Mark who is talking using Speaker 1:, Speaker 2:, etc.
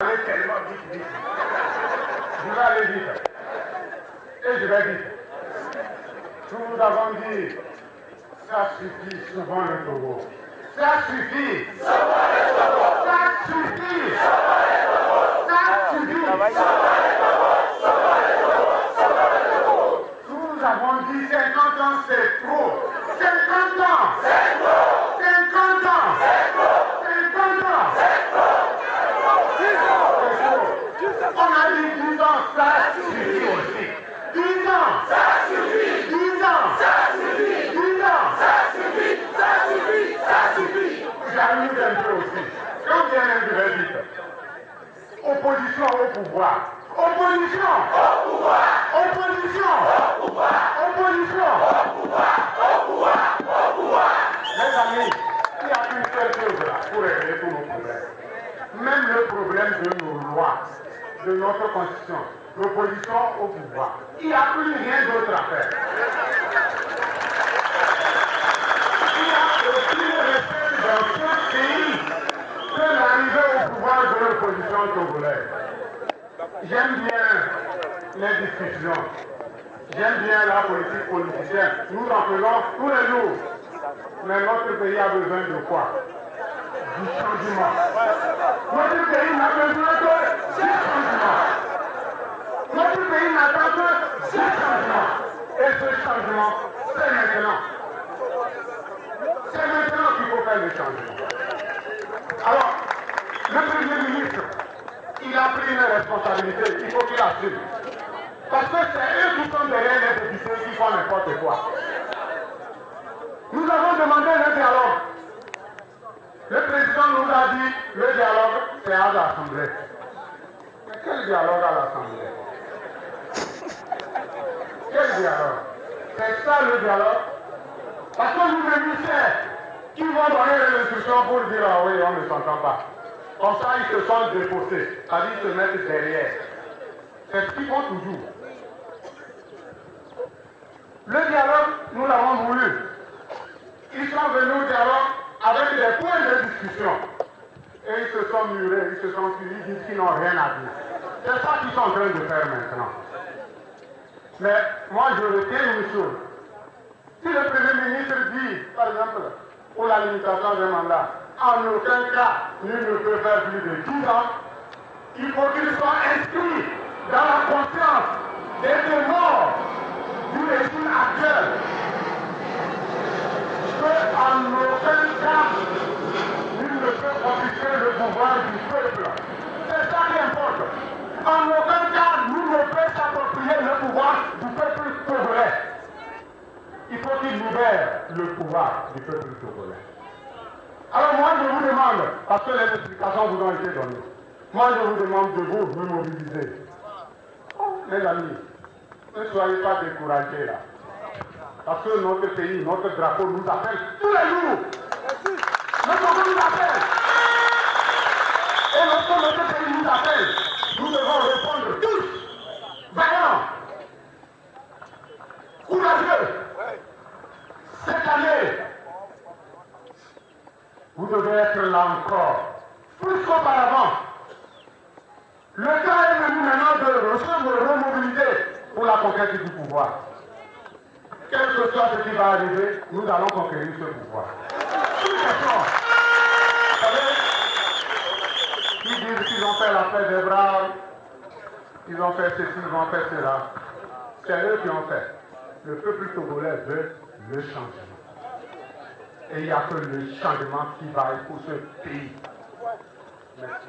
Speaker 1: aller tellement vite. Je vais aller vite. Et je vais vite. Nous vous avons dit, ça suffit souvent le Togo. Ça suffit. Ça suffit. Ça suffit. Nous avons dit 50 ans, c'est trop. 50 ans. 50 ans. 50 ans. On a dit 10 ans, ça suffit aussi. 10 ans. Ça suffit. 10 ans. Ça suffit. 10 ans. Ça suffit. Ça suffit. Ça suffit. J'amuse un peu aussi. Quand vient un vite. Opposition au pouvoir. Opposition au pouvoir. Opposition au pouvoir. Opposition au pouvoir. Au pouvoir. Au pouvoir. Mes amis, il n'y a qu'une seule chose là pour régler tous nos problèmes. Même le problème de nos lois, de notre constitution, l'opposition au pouvoir. Il n'y a plus rien d'autre à faire. Il n'y a aucune recette dans ce pays que l'arrivée au pouvoir de l'opposition togolaise. J'aime bien les discussions. J'aime bien la politique politicienne. Nous en faisons tous les jours. Mais notre pays a besoin de quoi? Du changement. Notre pays n'a besoin que du changement. Notre pays n'attend que du changement. Et ce changement, c'est maintenant. C'est maintenant qu'il faut faire le changement. Alors, le Premier ministre, il a pris une responsabilité, il faut qu'il assume. Parce que c'est eux qui sont derrière les députés qui font n'importe quoi. Nous avons demandé le dialogue. Le président nous a dit le dialogue, c'est à l'Assemblée. Mais quel dialogue à l'Assemblée? Quel dialogue? C'est ça le dialogue? Parce que nous bénéficiaires qui vont donner les instructions pour dire ah oui, on ne s'entend pas. Comme ça, ils se sont défaussés, c'est-à-dire se mettre derrière. C'est ce qu'ils font toujours. Le dialogue, nous l'avons voulu. Ils sont venus au dialogue avec des points de discussion. Et ils se sont murés, ils se sont suivis, ils disent qu'ils n'ont rien à dire. C'est ça qu'ils sont en train de faire maintenant. Mais moi, je retiens une chose. Si le Premier ministre dit, par exemple, pour la limitation des mandats, en aucun cas, nul ne peut faire plus de 10 ans, il faut qu'il soit inscrit dans la conscience des ténors du régime actuel. En aucun cas, nul ne peut confisquer le pouvoir du peuple. C'est ça qui importe. En aucun cas, nul ne peut s'approprier le pouvoir du peuple togolais. Il faut qu'il libère le pouvoir du peuple togolais. Alors moi, je vous demande, parce que les explications vous ont été données, moi, je vous demande de vous mobiliser. Oh, mes amis, ne soyez pas découragés là. Parce que notre pays, notre drapeau nous appelle tous les jours. Notre drapeau nous appelle. Et lorsque notre pays nous appelle, nous devons répondre tous. Vaillants, courageux. Cette année, vous devez être là encore, plus qu'auparavant. Le temps est venu maintenant de se remobiliser pour la conquête du pouvoir. Quel que soit ce qui va arriver, nous allons conquérir ce pouvoir. Une question. Vous savez, ils disent qu'ils ont fait la paix des bras, ils ont fait ceci, ils ont fait cela. C'est eux qui ont fait. Le peuple togolais veut le changement. Et il n'y a que le changement qui vaille pour ce pays. Merci.